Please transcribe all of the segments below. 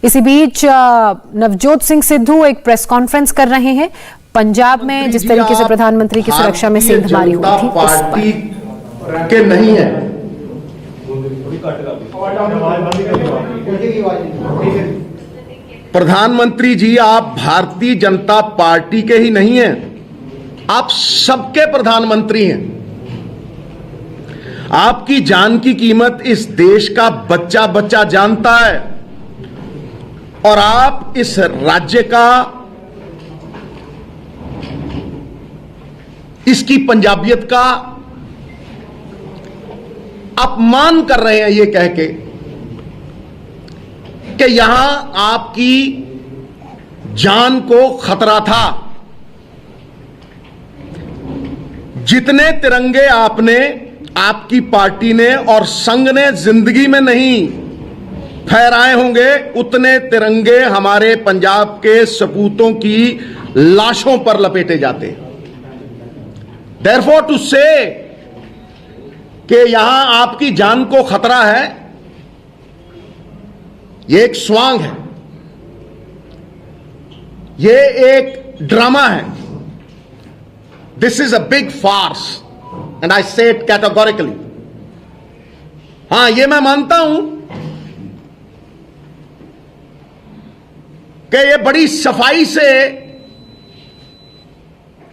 इसी बीच नवजोत सिंह सिद्धू एक press conference कर रहे हैं। पंजाब में जिस तरीके से प्रधानमंत्री की सुरक्षा में सेंधमारी हुई थी, पार्टी के नहीं है। प्रधानमंत्री जी, आप भारतीय जनता पार्टी के ही नहीं हैं, आप सबके प्रधानमंत्री हैं। आपकी जान की कीमत इस देश का बच्चा बच्चा जानता है और आप इस राज्य का, इसकी पंजाबियत का अपमान कर रहे हैं ये कह के कि यहां आपकी जान को खतरा था। जितने तिरंगे आपने, आपकी पार्टी ने और संघ ने जिंदगी में नहीं फहराए होंगे, उतने तिरंगे हमारे पंजाब के सपूतों की लाशों पर लपेटे जाते हैं। Therefore to say कि यहां आपकी जान को खतरा है, यह एक स्वांग है, यह एक ड्रामा है। This is a big farce and I say it categorically. हां, यह मैं मानता हूं कि यह बड़ी सफाई से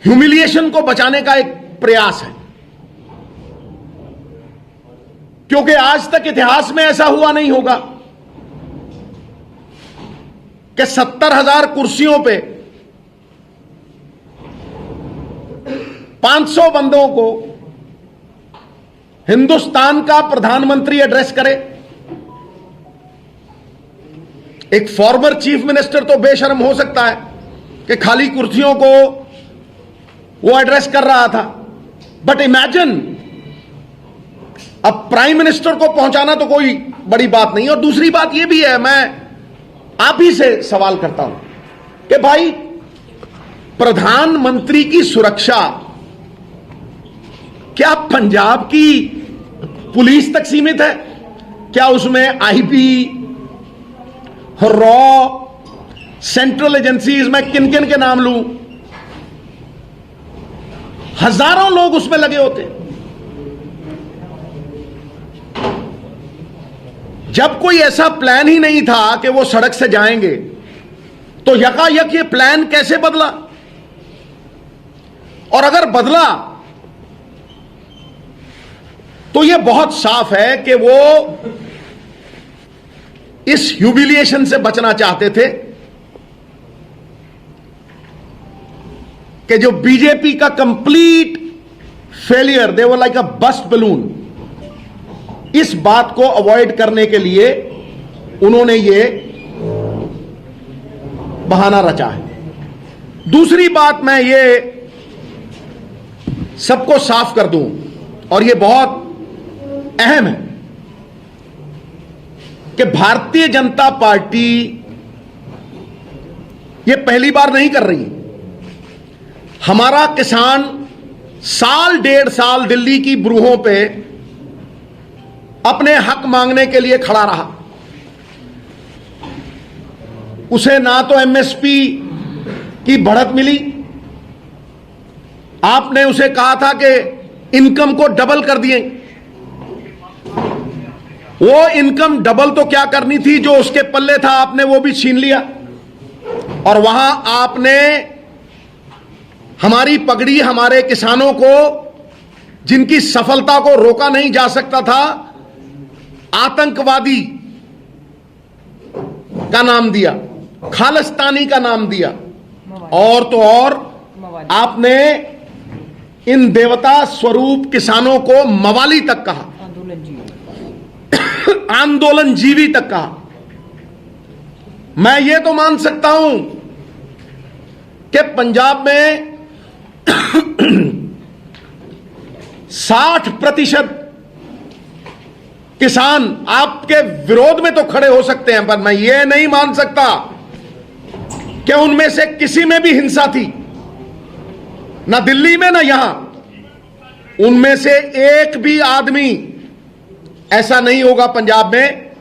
ह्यूमिलिएशन को बचाने का एक प्रयास है, क्योंकि आज तक इतिहास में ऐसा हुआ नहीं होगा कि 70,000 कुर्सियों पे 500 बंदों को हिंदुस्तान का प्रधानमंत्री एड्रेस करे। एक फॉर्मर चीफ मिनिस्टर तो बेशर्म हो सकता है कि खाली कुर्सियों को वो एड्रेस कर रहा था, बट इमेजिन अब प्राइम मिनिस्टर को पहुंचाना तो कोई बड़ी बात नहीं। और दूसरी बात यह भी है, मैं आप ही से सवाल करता हूं कि भाई, प्रधानमंत्री की सुरक्षा क्या पंजाब की पुलिस तक सीमित है? क्या उसमें आईबी, रॉ, सेंट्रल एजेंसीज, मैं किन किन के नाम लूं, हजारों लोग उसमें लगे होते। जब कोई ऐसा प्लान ही नहीं था कि वो सड़क से जाएंगे, तो यकायक ये प्लान कैसे बदला? और अगर बदला तो यह बहुत साफ है कि वो इस ह्यूमिलिएशन से बचना चाहते थे कि जो बीजेपी का complete failure, they were like a bust balloon, इस बात को अवॉइड करने के लिए उन्होंने ये बहाना रचा है। दूसरी बात मैं ये सबको साफ कर दूं, और ये बहुत अहम है कि भारतीय जनता पार्टी ये पहली बार नहीं कर रही। हमारा किसान साल डेढ़ साल दिल्ली की ब्रूहों पे अपने हक मांगने के लिए खड़ा रहा। उसे ना तो एमएसपी की बढ़त मिली, आपने उसे कहा था कि इनकम को डबल कर दिए। वो इनकम डबल तो क्या करनी थी, जो उसके पल्ले था आपने वो भी छीन लिया। और वहां आपने हमारी पगड़ी, हमारे किसानों को, जिनकी सफलता को रोका नहीं जा सकता था, आतंकवादी का नाम दिया, खालिस्तानी का नाम दिया, और तो और आपने इन देवता स्वरूप किसानों को मवाली तक कहा, आंदोलन जीवी तक कहा। मैं ये तो मान सकता हूं कि पंजाब में 60% किसान आपके विरोध में तो खड़े हो सकते हैं, पर मैं ये नहीं मान सकता कि उनमें से किसी में भी हिंसा थी, ना दिल्ली में ना यहां। उनमें से एक भी आदमी ऐसा नहीं होगा पंजाब में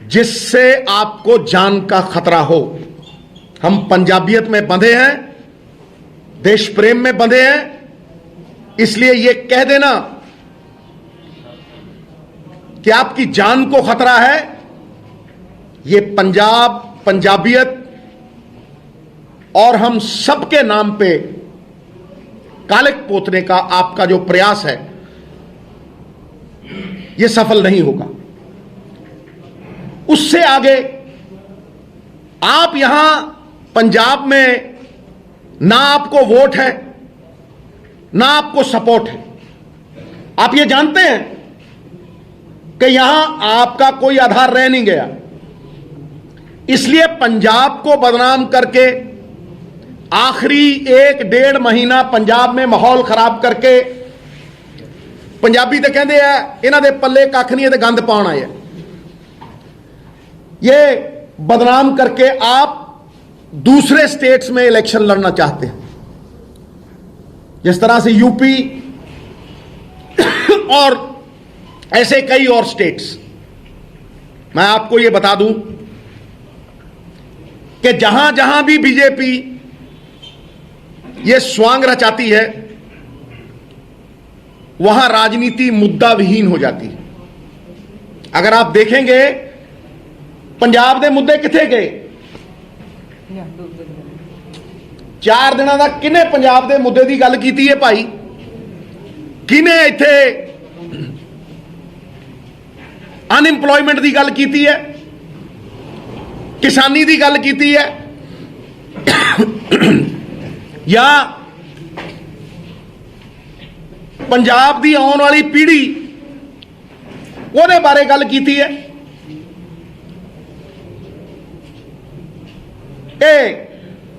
जिससे आपको जान का खतरा हो। हम पंजाबियत में बंधे हैं, देश प्रेम में बंधे हैं, इसलिए यह कह देना कि आपकी जान को खतरा है, यह पंजाब, पंजाबियत और हम सबके नाम पे कालिक पोतने का आपका जो प्रयास है यह सफल नहीं होगा। उससे आगे आप यहां पंजाब में ना आपको वोट है, ना आपको सपोर्ट है। आप ये जानते हैं कि यहां आपका कोई आधार रह नहीं गया, इसलिए पंजाब को बदनाम करके आखिरी 1-1.5 महीना पंजाब में माहौल खराब करके, पंजाबी तो कहते हैं इन्हां दे पल्ले कख नहीं है ते गंद पाउण आए, ये बदनाम करके आप दूसरे स्टेट्स में इलेक्शन लड़ना चाहते हैं, जिस तरह से यूपी और ऐसे कई और स्टेट्स। मैं आपको यह बता दूं कि जहां जहां भी बीजेपी यह स्वांग रचाती है, वहां राजनीति मुद्दा विहीन हो जाती है। अगर आप देखेंगे पंजाब के मुद्दे किथे गए, 4 दिनों का किने पंजाब के मुद्दे की गल की है भाई? किने इत्थे अनएम्पलॉयमेंट की गल की है, किसानी की गल की है, या पंजाब की आने वाली पीढ़ी ਉਹਦੇ बारे गल की है?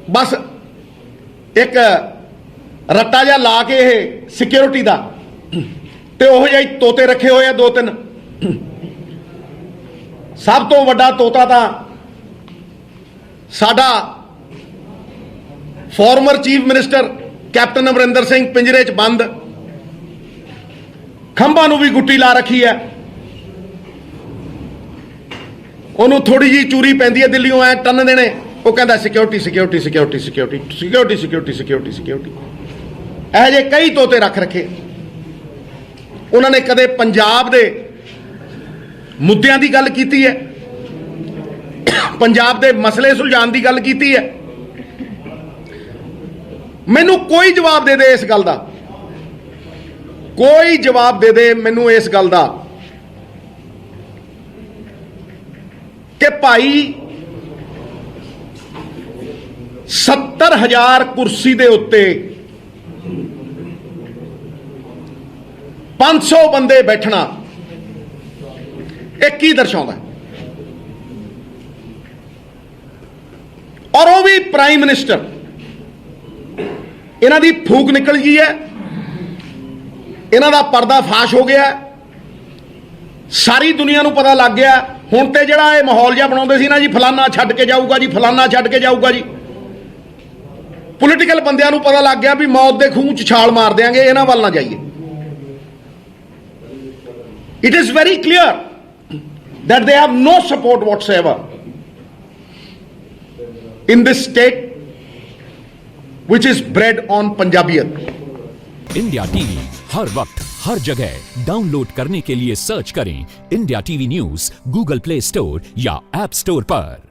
बस एक रट्टा जा ला के सिक्योरिटी का ते ओह जिहे तोते रखे हुए 2-3। सब तो वड्डा तोता था साडा former chief minister captain Amarinder Singh पिंजरे च बंद, खंभा नूं भी गुट्टी ला रखी है, उन्होंने थोड़ी जी चूरी पैंदी है दिल्लियों ऐ टन देने, वो कहता security security security security security security security security. यह जे कई तोते रख रखे। उन्होंने कदे पंजाब दे मुद्दों की गल की है, पंजाब दे मसले सुलझाने की गल की है? मैनू कोई जवाब दे दे इस गल का, कोई जवाब दे दे मैनू इस गल का कि भाई 70,000 कुर्सी दे उत्ते 500 बंदे बैठना एक की दर्शाता है? और वो भी प्राइम मिनिस्टर। इन्हां दी फूक निकल गई है, इन्हां दा पर्दा फाश हो गया, सारी दुनिया नूं पता लग गया। हुण ते जिहड़ा ये माहौल जिहा बनाउंदे सी ना जी, फलाना छड्ड के जाऊगा जी, फलाना छड्ड के जाऊगा जी, पोलीटिकल बंदियां नूं पता लग गया भी मौत दे खूह च छाल मार देंगे, इन्हां वल ना जाइए। It is very clear that they have no support whatsoever in this state which is bred on Punjabiyat। India TV हर वक्त हर जगह डाउनलोड करने के लिए सर्च करें India TV news Google Play Store या ऐप स्टोर पर।